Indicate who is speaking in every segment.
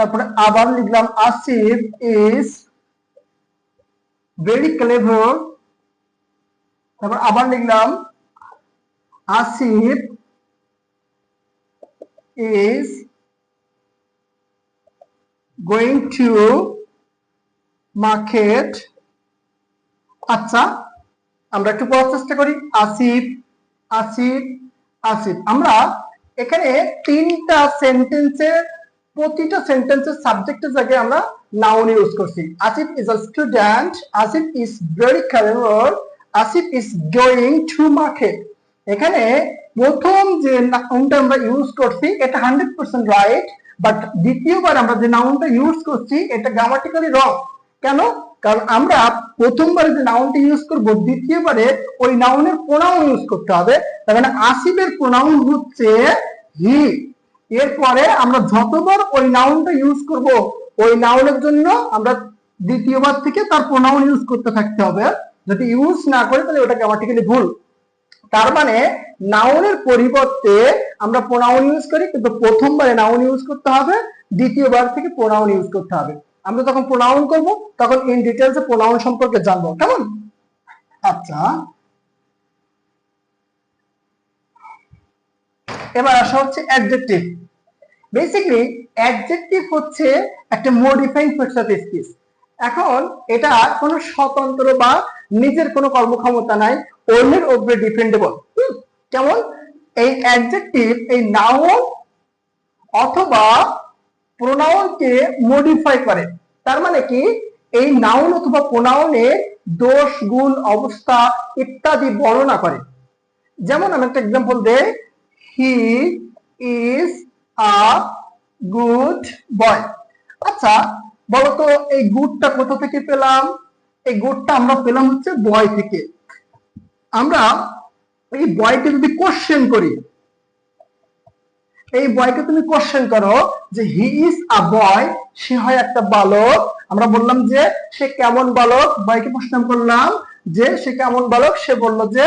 Speaker 1: তারপরে আবার লিখলাম আসিফ ইজ ভেরি ক্লেভার। তারপর আবার লিখলাম Asif is going to market. আচ্ছা, আমরা একটু পড়ার চেষ্টা করি। আসিফ, আসিফ, আসিফ। আমরা এখানে তিনটা সেন্টেন্সের, প্রতিটা সেন্টেন্সের সাবজেক্টের জায়গায় আমরা নাউন ইউজ করছি। Asif is a student, Asif is very clever, Asif is going to market. এখানে প্রথম যে নাউনটা আমরা ইউজ করছি এটা 100% রাইট, বাট দ্বিতীয়বার আমরা যে নাউনটা ইউজ করছি এটা গ্রামাটিক্যালি রং। কেন? কারণ আমরা প্রথমবারে যে নাউনটা ইউজ করব, দ্বিতীয়বারে ওই নাউনের প্রোনাউন ইউজ করতে হবে। তার মানে আসিফের প্রোনাউন হচ্ছে হি। এরপরে আমরা যতবার ওই নাউনটা ইউজ করব, ওই নাউনের জন্য আমরা দ্বিতীয়বার থেকে তার প্রোনাউন ইউজ করতে থাকতে হবে। যদি ইউজ না করি তাহলে ওটা গ্রামাটিক্যালি ভুল। তার মানে নাউনের পরিবর্তে আমরা প্রোনাউন ইউজ করি, কিন্তু প্রথমবারে নাউন ইউজ করতে হবে, দ্বিতীয়বার থেকে প্রোনাউন ইউজ করতে হবে। আমরা যখন প্রোনাউন করব তখন ইন ডিটেইলসে প্রোনাউন সম্পর্কে জানবো, কেমন? আচ্ছা, এবার আসা হচ্ছে অ্যাডজেক্টিভ। বেসিক্যালি অ্যাডজেক্টিভ হচ্ছে একটা মডিফাইং ফ্রেজ অফ স্পিচ। এখন এটা কোনো স্বতন্ত্র বা নিজের কোনো কর্মক্ষমতা নাই, অন্যের উপরে ডিপেন্ডেবল। কেমন? এই অ্যাডজেক্টিভ এই নাউন অথবা প্রোনাউনকে মডিফাই করে। তার মানে কি, এই নাউন অথবা প্রোনাউনের দোষ, গুণ, অবস্থা ইত্যাদি বর্ণনা করে। যেমন আমি একটা এক্সাম্পল দেই, he is a good boy. আচ্ছা, বলতো এই গুডটা কোথা থেকে পেলাম? এই গুডটা আমরা পেলাম হচ্ছে বয় থেকে। আমরা এই বয়কে যদি কোশ্চেন করি, এই বয়কে তুমি কোশ্চেন করো যে হি ইজ আ বয়, সে হয় একটা বালক। আমরা বললাম যে সে কেমন বালক, বয়কে প্রশ্ন করলাম যে সে কেমন বালক, সে বলল যে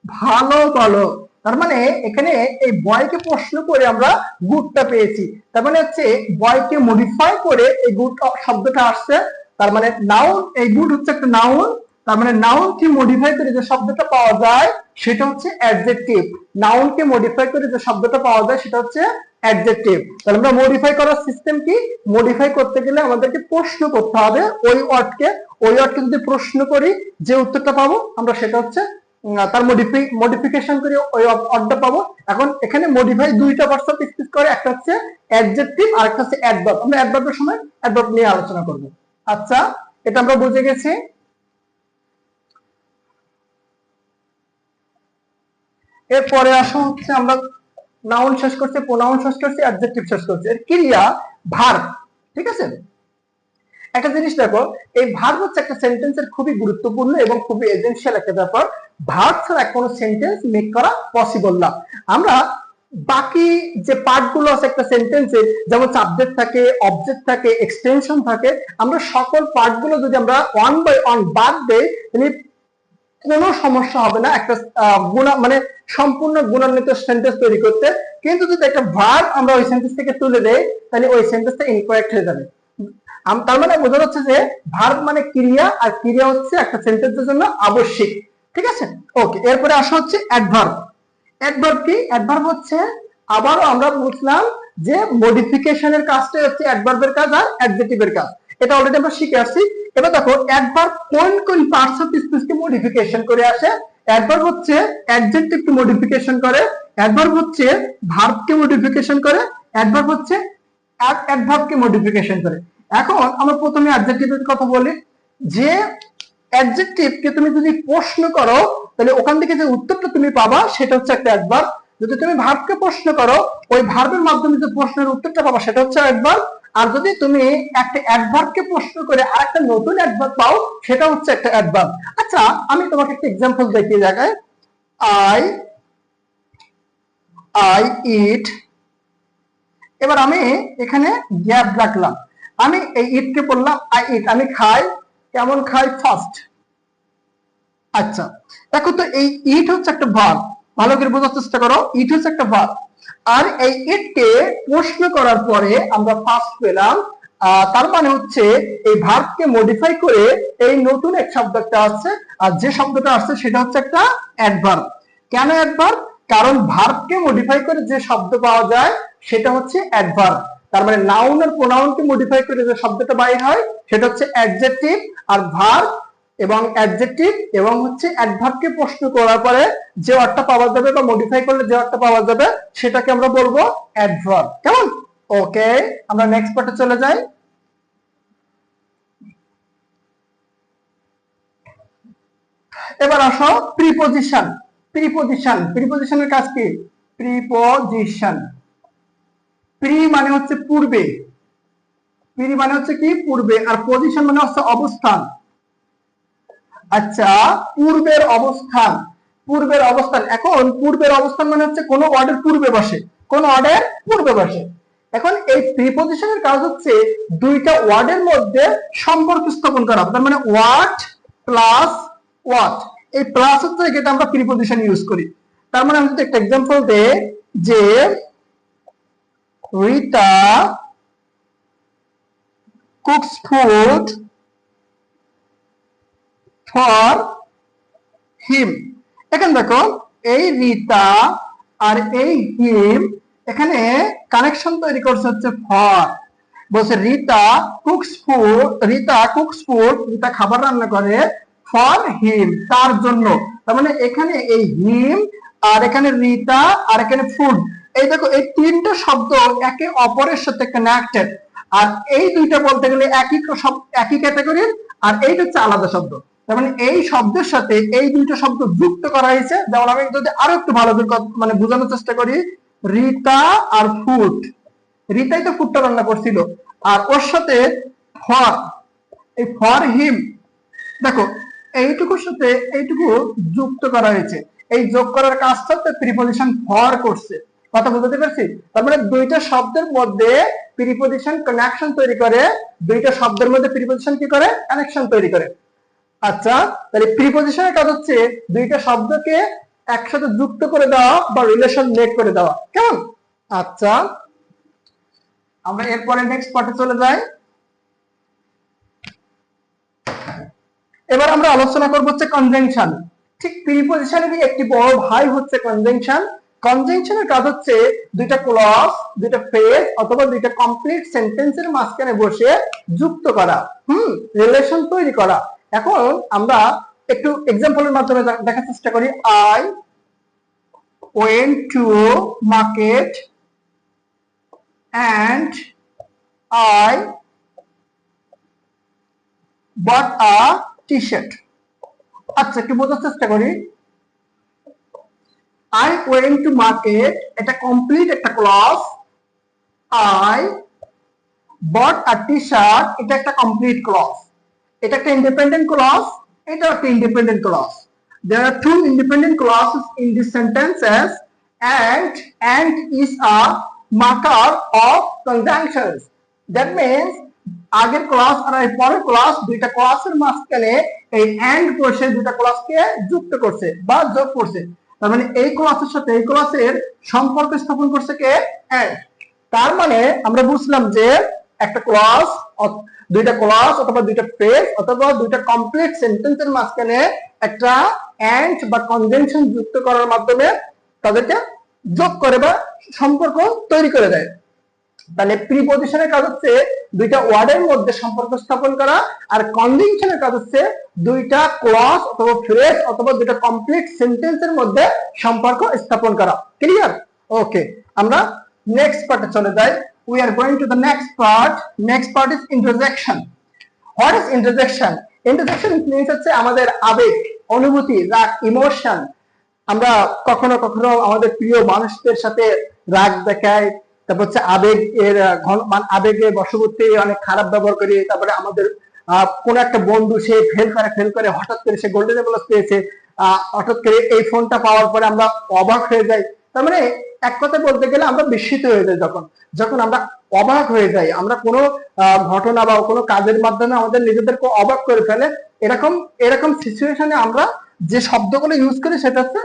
Speaker 1: ভালো বালক। তার মানে এখানে এই বয়কে প্রশ্ন করে আমরা গুডটা পেয়েছি। তার মানে হচ্ছে বয়কে মডিফাই করে এই গুড শব্দটা আসছে। তার মানে নাউন, এই গুড হচ্ছে একটা নাউন। তার মানে নাউনকে মডিফাই করে যে শব্দটা পাওয়া যায় সেটা হচ্ছে অ্যাডজেক্টিভ। নাউনকে মডিফাই করে যে শব্দটা পাওয়া যায় সেটা হচ্ছে অ্যাডজেক্টিভ। তাহলে আমরা মডিফাই করার সিস্টেম কি? মডিফাই করতে গেলে আমাদেরকে প্রশ্ন করতে হবে ওই ওয়ার্ডকে। ওই ওয়ার্ডকে যদি প্রশ্ন করি, যে উত্তরটা পাবো আমরা সেটা হচ্ছে তার মডিফিকেশন করে ওই ওয়ার্ডটা পাবো। এখন এখানে মডিফাই দুইটা ভার্ব অফ স্পিচ করে, একটা হচ্ছে অ্যাডজেক্টিভ আর একটা হচ্ছে অ্যাডভার্ব। আমরা অ্যাডভার্বের সময় অ্যাডভার্ব নিয়ে আলোচনা করব। আচ্ছা, এটা আমরা বুঝে গেছি। এরপরে আসা হচ্ছে, আমরা নাউন শেষ করছি, প্রোনাউন শেষ করছি, অ্যাডজেক্টিভ শেষ করছি। এর ক্রিয়া ভার্ব। ঠিক আছে, একটা জিনিস দেখো, এই ভার্ব হচ্ছে একটা সেন্টেন্সের খুবই গুরুত্বপূর্ণ এবং খুবই এসেনশিয়াল একটা ব্যাপার। ভার্ব ছাড়া কোনো সেন্টেন্স মেক করা পসিবল না। আমরা বাকি যে পার্ট গুলো আছে একটা সেন্টেন্সে, যেমন সাবজেক্ট থাকে, অবজেক্ট থাকে, এক্সটেনশন থাকে, আমরা সকল পার্ট গুলো যদি আমরা ওয়ান বাই ওয়ান বাদ দেই তাহলে কোনো সমস্যা হবে না একটা মানে সম্পূর্ণ গুণান্বিত সেন্টেন্স তৈরি করতে। কিন্তু যদি একটা ভার্ব আমরা ওই সেন্টেন্স থেকে তুলে দেই তাহলে ওই সেন্টেন্সটা ইনকারেক্ট হয়ে যাবে। তার মানে বোঝা যাচ্ছে যে ভার্ব মানে ক্রিয়া, আর ক্রিয়া হচ্ছে একটা সেন্টেন্সের জন্য আবশ্যিক। ঠিক আছে, ওকে। এরপরে আসা হচ্ছে অ্যাডভার্ব। অ্যাডভার্ব কি? অ্যাডভার্ব হচ্ছে, আবারও আমরা বুঝলাম যে মডিফিকেশনের কাজটাই হচ্ছে অ্যাডভার্বের কাজ আর অ্যাডজেক্টিভের কাজ। এটা অলরেডি আমরা শিখে আসছি। এবার দেখো অ্যাডভার্ব কোন কোন পার্টস অফ স্পিচকে মডিফিকেশন করে আসে। অ্যাডভার্ব হচ্ছে অ্যাডজেক্টিভকে মডিফিকেশন করে, অ্যাডভার্ব হচ্ছে ভার্বকে মডিফিকেশন করে, অ্যাডভার্ব হচ্ছে অ্যাডভার্বকে মডিফিকেশন করে। এখন আমরা প্রথমে অ্যাডজেক্টিভের কথা বলি। যে অ্যাডজেক্টিভকে তুমি যদি প্রশ্ন করো তাহলে ওখান থেকে যে উত্তরটা তুমি পাবা সেটা হচ্ছে একটা অ্যাডভার্ব। যদি তুমি ভার্বকে প্রশ্ন করো, ওই ভার্বের মাধ্যমে যে প্রশ্নের উত্তরটা পাবা সেটা হচ্ছে অ্যাডভার্ব। আর যদি তুমি একটা অ্যাডভার্বকে প্রশ্ন করে আর একটা নতুন অ্যাডভার্ব পাও সেটা হচ্ছে একটা অ্যাডভার্ব। আচ্ছা, আমি তোমাকে একটা এক্সাম্পল দেখিয়ে জায়গায়, আই ইট। এবার আমি এখানে গ্যাপ রাখলাম, আমি এই ইটকে বললাম আই ইট, আমি খাই। কেমন খাই? ফার্স্ট। আচ্ছা, দেখো তো এই ইট হচ্ছে একটা ভার্ব, ভালো করে বোঝার চেষ্টা করো। ইট হচ্ছে একটা ভার্ব, আর এই ইটকে প্রশ্ন করার পরে আমরা ফার্স্ট পেলাম তার মানে হচ্ছে এই ভার্বকে মডিফাই করে এই নতুন এক শব্দটা আসছে, আর যে শব্দটা আসছে সেটা হচ্ছে একটা অ্যাডভার্ব। কেন অ্যাডভার্ব? কারণ ভার্বকে মডিফাই করে যে শব্দ পাওয়া যায় সেটা হচ্ছে অ্যাডভার্ব। তার মানে নাউন আর প্রোনাউনকে মডিফাই করে যে শব্দটা বাইর হয় সেটা হচ্ছে অ্যাডজেক্টিভ, আর ভার্ব এবং অ্যাডজেক্টিভ এবং হচ্ছে অ্যাডভার্বকে প্রশ্ন করার পরে যে অর্থটা পাওয়া যাবে বা মডিফাই করলে যে অর্থটা পাওয়া যাবে সেটাকে আমরা বলবো অ্যাডভার্ব। কেমন? ওকে, আমরা নেক্সট পার্টে চলে যাই। এবার আসো প্রিপোজিশন। প্রিপোজিশনের কাজ কি? প্রিপোজিশন, প্রি মানে হচ্ছে পূর্বে, প্রি মানে হচ্ছে কি? পূর্বে, আর পজিশন মানে হচ্ছে অবস্থান। আচ্ছা, পূর্বের অবস্থান, পূর্বের অবস্থান। এখন পূর্বের অবস্থান মানে হচ্ছে কোন ওয়ার্ডের পূর্বে বসে, কোন ওয়ার্ডের পূর্বে বসে। এখন এই প্রিপোজিশনের কাজ হচ্ছে দুইটা ওয়ার্ডের মধ্যে সম্পর্ক স্থাপন করা। তার মানে ওয়াট প্লাস ওয়াট, এই প্লাস হচ্ছে যেটা আমরা প্রিপোজিশন ইউজ করি। তার মানে আমি যদি একটা এক্সাম্পল দেই যে Rita cooks food for him. এখন দেখো এই রিতা আর এই হিম, এখানে কানেকশন তৈরি করছে হচ্ছে ফর। বলছে রিতা কুকস ফুড, রিতা খাবার রান্না করে ফর হিম, তার জন্য। তার মানে এখানে এই হিম আর এখানে রিতা আর এখানে ফুড, এই দেখো এই তিনটা শব্দ একে অপরের সাথে কানেক্টেড। আর এই দুইটা বলতে গেলে একই ক্যাটাগরির, আর এইটা হচ্ছে আলাদা শব্দ। তার মানে এই শব্দের সাথে এই দুইটা শব্দ যুক্ত করা হয়েছে। যেমন আমি যদি আরো একটু ভালো করে মানে বোঝানোর চেষ্টা করি, রিতা আর ফুড, রিতাই তো ফুডটা রান্না করছিল, আর ওর সাথে ফর, এই ফর হিম, দেখো এইটুকুর সাথে এইটুকু যুক্ত করা হয়েছে। এই যোগ করার কাজটা প্রিপোজিশন ফর করছে। কথা বুঝতে পারছি? তার মানে দুইটা শব্দের মধ্যে প্রিপোজিশন কানেকশন তৈরি করে, দুইটা শব্দের মধ্যে প্রিপোজিশন কি করে? কানেকশন তৈরি করে। আচ্ছা, তাহলে প্রিপোজিশনের কাজ হচ্ছে দুইটা শব্দকে একসাথে যুক্ত করে দেওয়া বা রিলেশন মেক করে দেওয়া। কেমন? আচ্ছা, আমরা এরপরে নেক্সট পার্টে চলে যাই। এবার আমরা আলোচনা করব হচ্ছে কনজাংশন। ঠিক প্রিপোজিশনেরই একটি বড় ভাই হচ্ছে কনজাংশন। কনজাংশনের কাজ হচ্ছে দুইটা ক্লজ, দুইটা ফ্রেজ অথবা দুইটা কমপ্লিট সেন্টেন্সের মাঝখানে বসে যুক্ত করা, রিলেশন তৈরি করা। এখন আমরা একটু এক্সাম্পলের মাধ্যমে দেখার চেষ্টা করি। I went to market and I bought a t-shirt. আচ্ছা, একটু বোঝার চেষ্টা করি। I went to market, এটা কমপ্লিট একটা clause. I bought a t-shirt, এটা একটা কমপ্লিট ক্লজ। এটা একটা ইন্ডিপেন্ডেন্ট ক্লজ, এটা একটা independent clause. There are two independent clauses in this sentences, and is a marker of conjunctions. That means আগের class আর এই পরের ক্লাস, দুইটা ক্লাসের মাঝখানে এই এন্ড করছে, দুইটা ক্লাসকে যুক্ত করছে বা যোগ করছে। তার মানে এই ক্লাসের সাথে এই ক্লাসের সম্পর্ক স্থাপন করছে কে? এন্ড। তার মানে আমরা বুঝলাম যে একটা ক্লাস, দুইটা ক্লাস অথবা দুইটা ফ্রেজ অথবা দুইটা কমপ্লিট সেন্টেন্সের মাঝখানে একটা এন্ড বা কনজাংশন যুক্ত করার মাধ্যমে তাদেরকে যোগ করে বা সম্পর্ক তৈরি করে দেয়। তাহলে প্রিপোজিশনের কাজ হচ্ছে দুইটা ওয়ার্ডের মধ্যে সম্পর্ক স্থাপন করা, আর কনজাংশনের কাজ হচ্ছে দুইটা ক্লজ অথবা ফ্রেজ অথবা দুইটা কমপ্লিট সেন্টেন্সের মধ্যে সম্পর্ক স্থাপন করা। ক্লিয়ার? ওকে, আমরা নেক্সট পার্টে চলে যাই। We are going to the next part. Next part is interjection. What is interjection? Interjection means হচ্ছে আমাদের আবেগ, অনুভূতি, রাগ, ইমোশন। আমরা কখনো কখনো আমাদের প্রিয় মানুষদের সাথে রাগ দেখাই, তারপর হচ্ছে আবেগে বশবর্তী অনেক খারাপ ব্যবহার করি। তারপরে আমাদের কোন একটা বন্ধু সে ফেল করে হঠাৎ করে সে গোল্ডেন প্লাস পেয়েছে, হঠাৎ করে এই ফোনটা পাওয়ার পরে আমরা অবাক হয়ে যাই। তার মানে এক কথা বলতে গেলে আমরা বিস্মিত হয়ে যাই। যখন আমরা অবাক হয়ে যাই, আমরা কোনো ঘটনা বা কোনো কাজের মাধ্যমে আমাদের নিজেদেরকে অবাক করে ফেলে, এরকম সিচুয়েশনে আমরা যে শব্দগুলো ইউজ করি সেটা হচ্ছে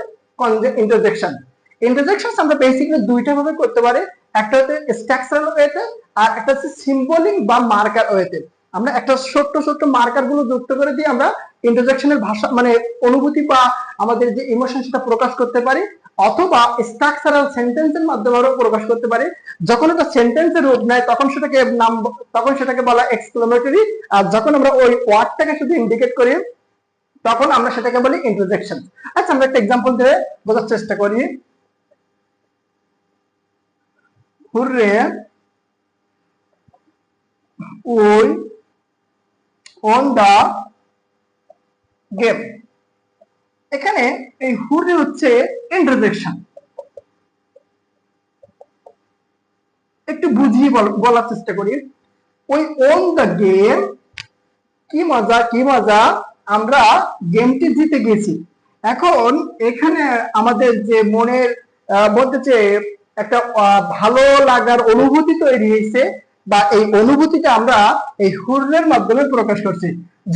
Speaker 1: ইন্টারজেকশন। ইন্টারজেকশন আমরা বেসিক্যালি দুইটা ভাবে করতে পারি। একটা হচ্ছে স্ট্রাকচারাল ওয়েতে, আর একটা হচ্ছে সিম্বলিক বা মার্কার ওয়েতে। আমরা একটা ছোট্ট ছোট্ট মার্কার গুলো যুক্ত করে দিয়ে আমরা ইন্টারজেকশনের ভাষা মানে অনুভূতি বা আমাদের যে ইমোশন সেটা প্রকাশ করতে পারি, অথবা স্ট্রাকচারাল সেন্টেন্সের মাধ্যমে আমরা প্রকাশ করতে পারি। যখন এটা সেন্টেন্সের রূপ নেয় তখন সেটাকে বলা এক্সক্লেমেটরি। আর যখন আমরা ওই ওয়ার্ডটাকে শুধু ইন্ডিকেট করি তখন আমরা সেটাকে বলি ইন্টারজেকশন। আচ্ছা, আমরা একটা এক্সাম্পল দিয়ে বোঝার চেষ্টা করি। Hurray we won the game. এখানে এই হুররে হচ্ছে ইন্টারজেকশন। একটু বুঝিয়ে বলার চেষ্টা করি। ওই ওন দা গেম, কি মজা কি মজা, আমরা গেমটি জিতে গেছি। এখন এখানে আমাদের যে মনের মধ্যে যে একটা ভালো লাগার অনুভূতি তৈরি হয়েছে, বা এই অনুভূতিটা আমরা এই হুররের মাধ্যমে প্রকাশ করছি।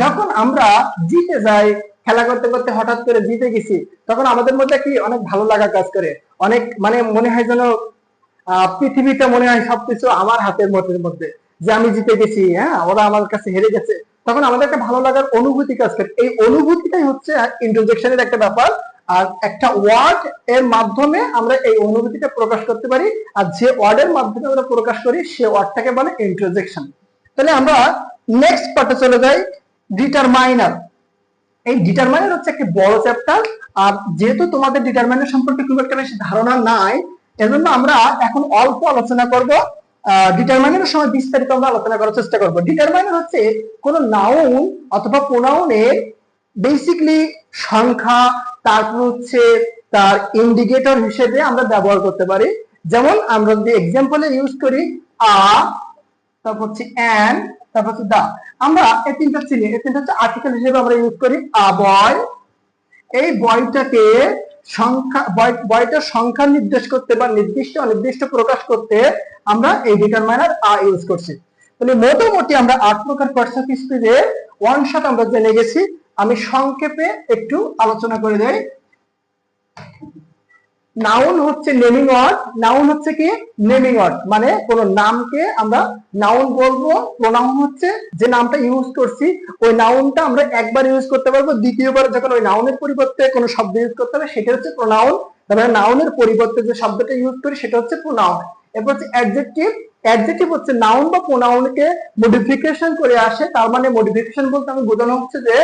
Speaker 1: যখন আমরা জিতে যাই, খেলা করতে করতে হঠাৎ করে জিতে গেছি, তখন আমাদের মধ্যে কি অনেক ভালো লাগা কাজ করে। অনেক মানে মনে হয় যেন পৃথিবীটা মনে হয় সবকিছু আমার হাতের মধ্যে, যে আমি জিতে গেছি, হ্যাঁ ওরা আমার কাছে হেরে গেছে। তখন আমাদের একটা ভালো লাগার অনুভূতি কাজ করে। এই অনুভূতিটাই হচ্ছে ইন্টারজেকশনের একটা ব্যাপার। আর একটা ওয়ার্ড এর মাধ্যমে আমরা এই অনুভূতিটা প্রকাশ করতে পারি। আর যে ওয়ার্ডের মাধ্যমে আমরা প্রকাশ করি সে ওয়ার্ডটাকে বলে ইন্টারজেকশন। তাহলে আমরা নেক্সট পার্টে চলে যাই, ডিটারমাইনার। এই ডিটারমাইনার হচ্ছে একটি বড় চ্যাপ্টার। আর যেহেতু তোমাদের ডিটারমাইনার সম্পর্কে খুব একটা বেশি ধারণা নাই, এজন্য আমরা এখন অল্প আলোচনা করব। ডিটারমাইনারের সময় বিস্তারিত আমরা আলোচনা করার চেষ্টা করব। ডিটারমাইনার হচ্ছে কোন নাউন অথবা প্রোনাউনের বেসিকলি সংখ্যা, তারপর হচ্ছে তার ইন্ডিকেটর হিসেবে আমরা ব্যবহার করতে পারি। যেমন আমরা যদি এক্সাম্পলে ইউজ করি আ, তারপর হচ্ছে অ্যান, তারপর হচ্ছে দা। আমরা এই তিনটা চিনি, এই তিনটা হচ্ছে আর্টিকেল হিসেবে আমরা ইউজ করি। আ বয়, এই বয়টাকে বয়টার সংখ্যা নির্দেশ করতে বা নির্দিষ্ট অনির্দিষ্ট প্রকাশ করতে আমরা এই ডিটারমাইনার আ ইউজ করছি। তাহলে মোটামুটি আমরা ৮ প্রকার পার্টস অফ স্পিচে ওয়ান শট আমরা জেনে গেছি। আমি সংক্ষেপে একটু আলোচনা করে দেই। নাউন হচ্ছে নেমিং ওয়ার্ড। নাউন হচ্ছে কি নেমিং ওয়ার্ড, মানে কোন নামকে আমরা নাউন বলবো। প্রোনাউন হচ্ছে যে নামটা ইউজ করছি ওই নাউনটা আমরা একবার ইউজ করতে পারবো, দ্বিতীয়বার যখন ওই নাউনের পরিবর্তে কোনো শব্দ ইউজ করতে হবে সেটা হচ্ছে প্রোনাউন। তারপরে নাউনের পরিবর্তে যে শব্দটা ইউজ করি সেটা হচ্ছে প্রোনাউন। এরপর হচ্ছে অ্যাডজেক্টিভ। অ্যাডজেক্টিভ হচ্ছে নাউন বা প্রোনাউনকে মডিফিকেশন করে আসে। তার মানে মডিফিকেশন বলতে আমি বোঝানো হচ্ছে যে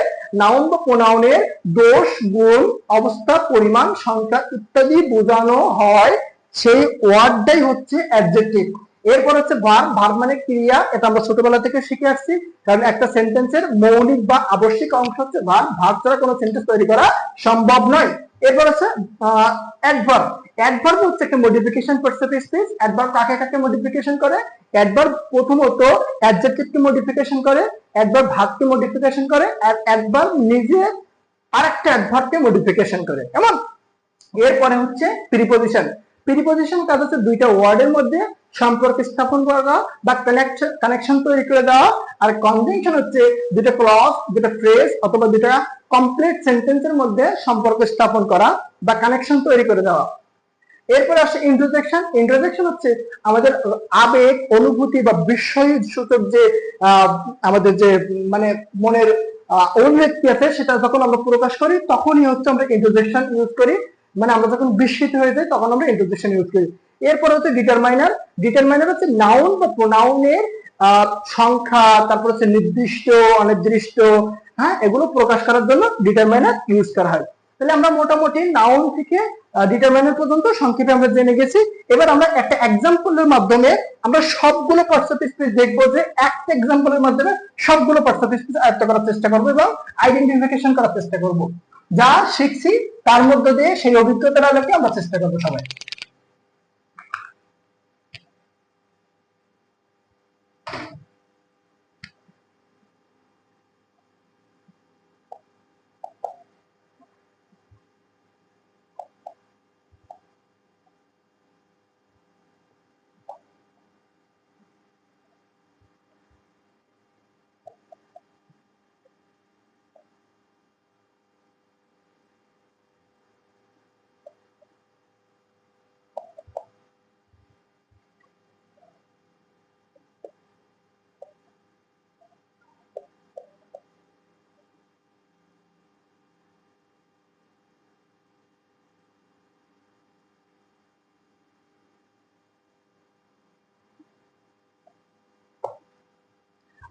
Speaker 1: নাউন বা প্রোনাউনের দোষ, গুণ, অবস্থা, পরিমাণ, সংখ্যা ইত্যাদি বোঝানো হয়, সেই ওয়ার্ডটাই হচ্ছে অ্যাডজেক্টিভ। এরপর হচ্ছে ভার্ব। ভার্ব মানে ক্রিয়া। এটা আমরা ছোটবেলা থেকে শিখে আসছি, কারণ একটা সেন্টেন্সের মৌলিক বা আবশ্যিক অংশ হচ্ছে ভার্ব। ভার্ব ছাড়া কোনো সেন্টেন্স তৈরি করা সম্ভব নয়। এরপর হচ্ছে অ্যাডভার্ব। অ্যাডভার্ব হচ্ছে একটা modification parts of speech. Adverb কাকে কাকে মডিফিকেশন করে? অ্যাডভার্ব প্রথমত অ্যাডজেক্টিভকে মডিফিকেশন করে, অ্যাডভার্ব ভার্বকে মডিফিকেশন করে, আর অ্যাডভার্ব নিজে আরেকটা অ্যাডভার্বকে মডিফিকেশন করে। কেমন? এরপরে হচ্ছে প্রিপজিশন। প্রিপজিশন কাজ হচ্ছে দুইটা ওয়ার্ডের মধ্যে সম্পর্ক স্থাপন করা বা কানেকশন তৈরি করে দেওয়া। আর কনজাংশন হচ্ছে দুটো ক্লজ, দুটো ফ্রেজ অথবা দুটো কমপ্লিট সেন্টেন্সের মধ্যে সম্পর্ক স্থাপন করা বা কানেকশন তৈরি করে দেওয়া। এরপরে আসে ইন্টারজেকশন। ইন্টারজেকশন হচ্ছে আমাদের আবেগ, অনুভূতি বা বিস্ময় সূচক যে আমাদের যে মানে মনের অভিব্যক্তি আছে সেটা যখন আমরা প্রকাশ করি তখনই হচ্ছে আমরা ইন্টারজেকশন ইউজ করি। মানে আমরা যখন বিস্মিত হয়ে যাই তখন আমরা ইন্টারজেকশন ইউজ করি। এরপর হচ্ছে ডিটারমাইনার। ডিটারমাইনার হচ্ছে নাউন বা প্রোনাউনের সংখ্যা, তারপর হচ্ছে নির্দিষ্ট, অনির্দিষ্ট, হ্যাঁ এগুলো প্রকাশ করার জন্য ডিটারমাইনার ইউজ করা হয়। তাহলে আমরা মোটামুটি নাউন থেকে ডিটারমাইনার পর্যন্ত সংক্ষেপে আমরা জেনে গেছি। এবার আমরা একটা এক্সাম্পলের মাধ্যমে আমরা সবগুলো পার্টস অফ স্পিচ দেখবো, যে একটা এক্সাম্পলের মাধ্যমে সবগুলো পার্টস অফ স্পিচ আয়ত্ত করার চেষ্টা করবো এবং আইডেন্টিফিকেশন করার চেষ্টা করব। যা শিখছি তার মধ্য দিয়ে সেই অভিজ্ঞতার আলোকে আমরা চেষ্টা করবো সবাই।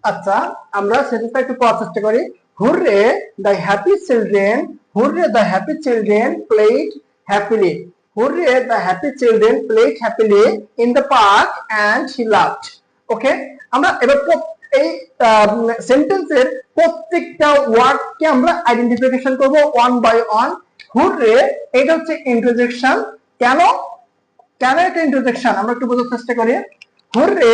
Speaker 1: আচ্ছা, আমরা সেটা একটু পড়ার চেষ্টা করি। Hurray the happy children, hurray the happy children played happily, hurray the happy children played happily in the park and he loved. Okay, আমরা এবার এই সেন্টেন্সের প্রত্যেকটা ওয়ার্ডকে আমরা আইডেন্টিফিকেশন করব ওয়ান বাই ওয়ান। হুররে এটা হচ্ছে ইন্টারজেকশন। কেন কেন এটা ইন্টারজেকশন আমরা একটু বোঝার চেষ্টা করি। Hurray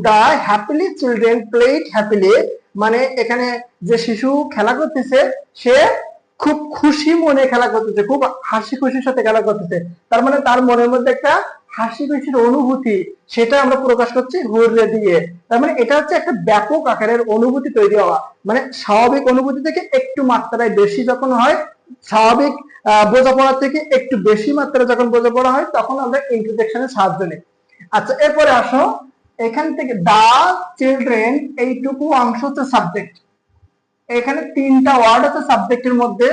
Speaker 1: the happily children played happily, মানে এখানে যে শিশু খেলা করতেছে সে খুব খুশি মনে খেলা করতেছে, খুব হাসি খুশির সাথে খেলা করতেছে। তার মানে তার মনের মধ্যে একটা হাসি খুশির অনুভূতি, সেটা আমরা প্রকাশ করছি হুররে দিয়ে। তার মানে এটা হচ্ছে একটা ব্যাপক আকারের অনুভূতি তৈরি হওয়া, মানে স্বাভাবিক অনুভূতি থেকে একটু মাত্রায় বেশি যখন হয়, স্বাভাবিক বোঝাপড়া থেকে একটু বেশি মাত্রায় যখন বোঝাপড়া হয়, তখন আমরা ইন্টারজেকশনের সাহায্য নিই। আচ্ছা, এরপরে আসো, এখান থেকে দা চিলড্রেন এইটুকু অংশ হচ্ছে সাবজেক্ট। এখানে তিনটা ওয়ার্ড আছে সাবজেক্টের মধ্যে।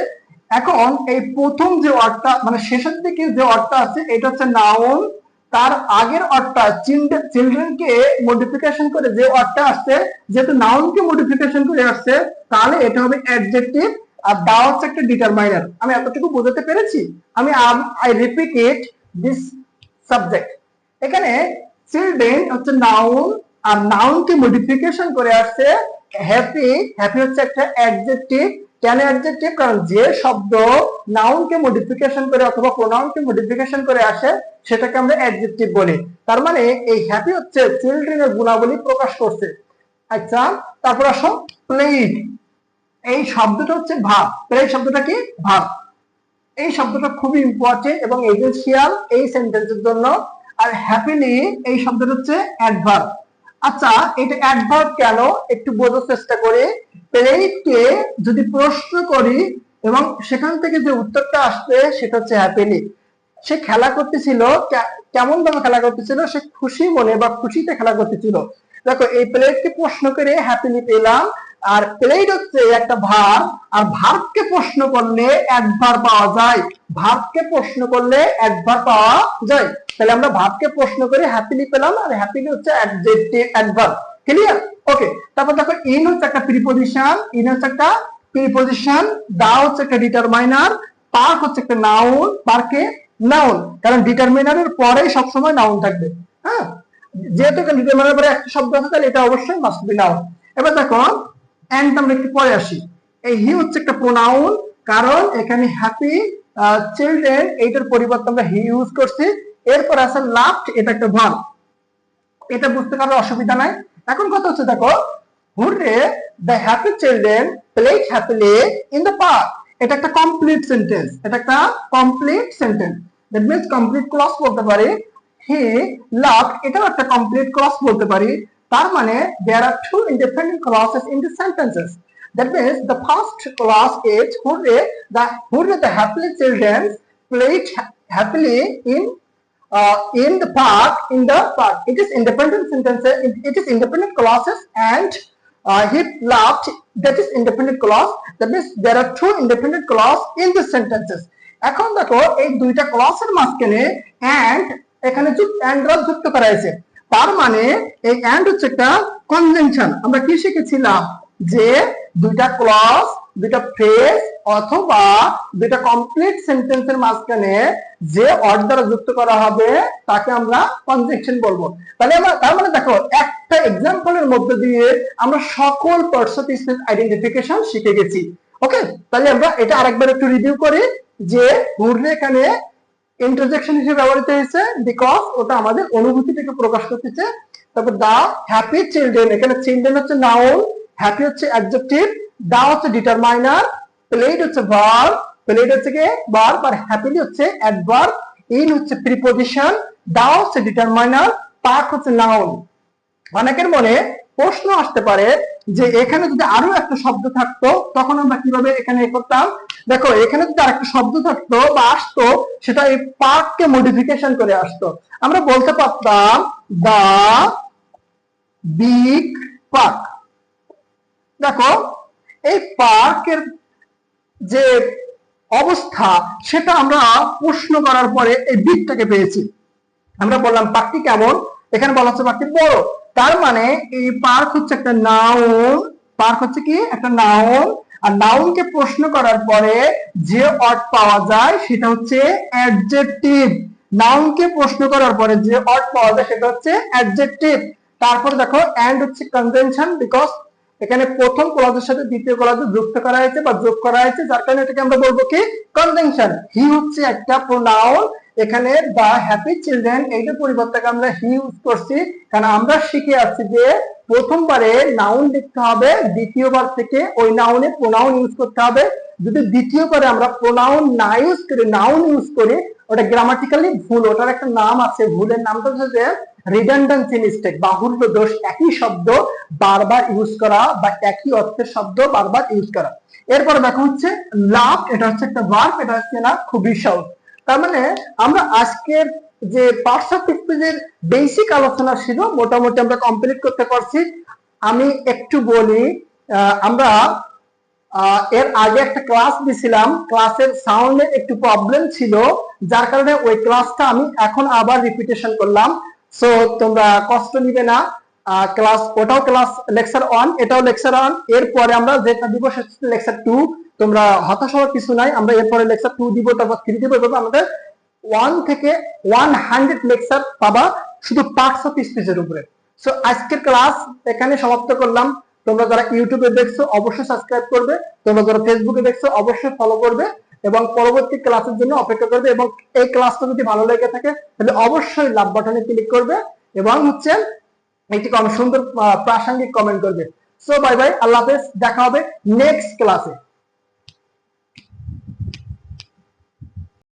Speaker 1: এখন এই প্রথম যে ওয়ার্ডটা, মানে শেষের দিকে যে ওয়ার্ডটা আছে, এটা হচ্ছে নাউন। তার আগের ওয়ার্ডটা চিলড্রেনকে মডিফিকেশন করে যে ওয়ার্ডটা আসছে, যেহেতু নাউনকে মডিফিকেশন করে আসছে, তাহলে এটা হবে অ্যাডজেক্টিভ। আর দা হচ্ছে একটা ডিটারমাইনার। আমি এতটুকু বোঝাতে পেরেছি? I repeat it, this subject. এখানে চিলড্রেন হচ্ছে নাউন, আর নাউনকে মডিফিকেশন করে আসছে হ্যাপি। হ্যাপি হচ্ছে একটা অ্যাডজেক্টিভ। কেন অ্যাডজেক্টিভ? কারণ যে শব্দ নাউনকে মডিফিকেশন করে অথবা প্রোনাউনকে মডিফিকেশন করে আসে, সেটাকে আমরা অ্যাডজেক্টিভ বলি। তার মানে এই হ্যাপি হচ্ছে চিলড্রেনের গুণাবলী প্রকাশ করছে। আচ্ছা, তারপর আসো প্লেড। এই শব্দটা হচ্ছে ভাব। প্লেড শব্দটা কি? ভাব। এই শব্দটা খুবই ইম্পর্টেন্ট এবং এসেনশিয়াল এই সেন্টেন্সের জন্য। আর হ্যাপিলি এই শব্দটা হচ্ছে অ্যাডভার্ব। আচ্ছা, এটা অ্যাডভার্ব কেন একটু বোঝার চেষ্টা করি। প্লেডকে যদি প্রশ্ন করি এবং সেখান থেকে যে উত্তরটা আসবে সেটা হচ্ছে হ্যাপিলি। সে খেলা করতেছিল, কেমন ভাবে খেলা করতেছিল? সে খুশি মনে বা খুশিতে খেলা করতেছিল। দেখো, এই প্লেডকে প্রশ্ন করে হ্যাপিলি পেলাম। আর প্লেড হচ্ছে একটা ভার্ব, আর ভার্বকে প্রশ্ন করলে অ্যাডভার্ব পাওয়া যায়। ভার্বকে প্রশ্ন করলে অ্যাডভার্ব পাওয়া যায়। তাহলে আমরা ভার্বকে প্রশ্ন করে হ্যাপিলি পেলাম, আর হ্যাপিলি হচ্ছে অ্যাডজেক্টিভ, অ্যাডভার্ব। ক্লিয়ার? ওকে, তারপর দেখো, ইন হচ্ছে একটা প্রিপজিশন। ইন হচ্ছে একটা প্রিপজিশন। দা হচ্ছে একটা ডিটারমাইনার। পার্ক হচ্ছে একটা নাউন। পার্কে নাউন, কারণ ডিটারমিনারের পরেই সবসময় নাউন থাকবে। হ্যাঁ, যেহেতু ডিটারমিনারের পরে একটা শব্দ আছে, তাহলে এটা অবশ্যই মাস্ট বি নাউন। এবার দেখো, এন্ড আমরা একটু পরে আসি। এই হি হচ্ছে একটা প্রোনাউন, কারণ এখানে হ্যাপি চিলড্রেন এইটার পরিবর্তে আমরা হি ইউজ করছি। এরপর আছে লাভড, এটা একটা ভার্ব। এটা বুঝতে কারো অসুবিধা নাই। এখন কথা হচ্ছে, দেখো, hurray the happy children played happily in the park. এটা একটা কমপ্লিট সেন্টেন্স। এটা একটা complete sentence. That means complete clause বলতে পারি। হি লাভড, এটাও একটা কমপ্লিট ক্লজ বলতে পারি। তার মানে there are two independent clauses in the sentences. That means the first clause is hurre the happy children played happily in the park. It is independent sentences. It is independent clauses, and he laughed. That is independent clause. That means there are two independent clause in the sentences. এখন দেখো, এই দুইটা ক্লজের মাঝখানে and এখানে যুক্ত করা হয়েছে। তার মানে এই এন্ড হচ্ছে একটা কনজাংশন। আমরা কি শিখেছিলাম? যে দুইটা ক্লজ, দুইটা ফ্রেজ অথবা দুইটা কমপ্লিট সেন্টেন্সের মাঝখানে যে ওয়ার্ড দ্বারা যুক্ত করা হবে তাকে আমরা কনজাংশন বলবো। তাহলে আমরা, তার মানে দেখো, একটা এক্সাম্পলের মধ্যে দিয়ে আমরা সকল পার্টস অফ স্পিচ আইডেন্টিফিকেশন শিখে গেছি। ওকে, তাহলে আমরা এটা আরেকবার একটু রিভিউ করি যে হুররে এখানে ইন্টারজেকশন হিসেবে ব্যবহৃত হয়েছে বিকজ ওটা আমাদের অনুভূতিটাকে প্রকাশ করতেছে। তারপর দা হ্যাপি চিলড্রেন, এখানে চিলড্রেন হচ্ছে নাউন, হ্যাপি হচ্ছে অ্যাডজেক্টিভ, দা হচ্ছে ডিটারমাইনার, প্লেড হচ্ছে ভার্ব, প্লেড হচ্ছে কি ভার্ব, আর হ্যাপিলি হচ্ছে অ্যাডভার্ব, ইন হচ্ছে প্রিপজিশন, দা হচ্ছে ডিটারমাইনার, পার্ক হচ্ছে নাউন। অনেকের মনে প্রশ্ন আসতে পারে যে এখানে যদি আরো একটা শব্দ থাকতো তখন আমরা কিভাবে এখানে করতাম। দেখো, এখানে যদি আরেকটা শব্দ থাকতো বা আসতো, সেটা এই পার্ককে মডিফিকেশন করে আসতো। আমরা বলতে পারতাম দা বিগ পার্ক। দেখো, এই পার্কের যে অবস্থা সেটা আমরা প্রশ্ন করার পরে এই বিগটাকে পেয়েছি। আমরা বললাম পার্কটি কেমন, এখানে বলা হচ্ছে পার্কটি বড়। তার মানে এই পার্ক হচ্ছে একটা নাউন, পার্ক হচ্ছে কি একটা নাউন, আর নাউনকে প্রশ্ন করার পরে যে ওয়ার্ড পাওয়া যায় সেটা হচ্ছে অ্যাডজেক্টিভ। নাউনকে প্রশ্ন করার পরে যে ওয়ার্ড পাওয়া যায় সেটা হচ্ছে অ্যাডজেক্টিভ। তারপর দেখো এন্ড হচ্ছে কনজেনশন, বিকজ এখানে প্রথম ক্লজের সাথে দ্বিতীয় ক্লজ যুক্ত করা হয়েছে বা যোগ করা হয়েছে, যার কারণে এটাকে আমরা বলবো কি কনজেনশন। হি হচ্ছে একটা প্রোনাউন, এখানে দা হ্যাপি চিলড্রেন এইটার পরিবর্তে আমরা হি ইউজ করছি, কারণ আমরা শিখে আসছি যে প্রথমবারে নাউন লিখতে হবে, দ্বিতীয়বার থেকে ওই নাউনে প্রোনাউন ইউজ করতে হবে। যদি দ্বিতীয়বারে আমরা প্রোনাউন না ইউজ করি, নাউন ইউজ করি, ওটা গ্রামাটিক্যালি ভুল, ওটার একটা নাম আছে, ভুলের নামটা হচ্ছে যে রিডান্ডেন্সি মিস্টেক, বাহুল্য দোষ, একই শব্দ বারবার ইউজ করা বা একই অর্থের শব্দ বারবার ইউজ করা। এরপরে দেখো হচ্ছে লাভ, এটা হচ্ছে একটা ভার্ব, এটা হচ্ছে না খুবই সহজ। তার মানে আমরা আজকের যে পার্টস অফ স্পিচের বেসিক আলোচনা ছিল মোটামুটি আমরা কমপ্লিট করতে পারছি। আমি একটু বলি, আমরা এর আগে একটা ক্লাস দিছিলাম, ক্লাসের সাউন্ডে একটু প্রবলেম ছিল, যার কারণে ওই ক্লাসটা আমি এখন আবার রিপিটেশন করলাম। সো তোমরা কষ্ট নিবে না, ক্লাস ওটাও ক্লাস লেকচার 1, এটাও লেকচার 1, এরপরে আমরা যেটা দিব সেটা হচ্ছে লেকচার 2। তোমরা হতাশ হওয়ার কিছু নাই, আমরা এরপরে লেকচার 2 দিব, তারপর 3 দিব, এভাবে আমাদের 1 থেকে 100 লেকচার পাবা শুধু পার্টস অফ স্পিচের উপরে। সো আজকের ক্লাস এখানে সমাপ্ত করলাম। তোমরা যারা ইউটিউবে দেখছো অবশ্যই সাবস্ক্রাইব করবে, তোমরা যারা ফেসবুকে দেখছো অবশ্যই ফলো করবে এবং পরবর্তী ক্লাসের জন্য অপেক্ষা করবে। এবং এই ক্লাসটা যদি ভালো লেগে থাকে তাহলে অবশ্যই লাভ বাটনে ক্লিক করবে এবং হচ্ছে একটি সুন্দর প্রাসঙ্গিক কমেন্ট করবে। সো বাই বাই, আল্লাহ হাফেজ, দেখা হবে নেক্সট ক্লাসে।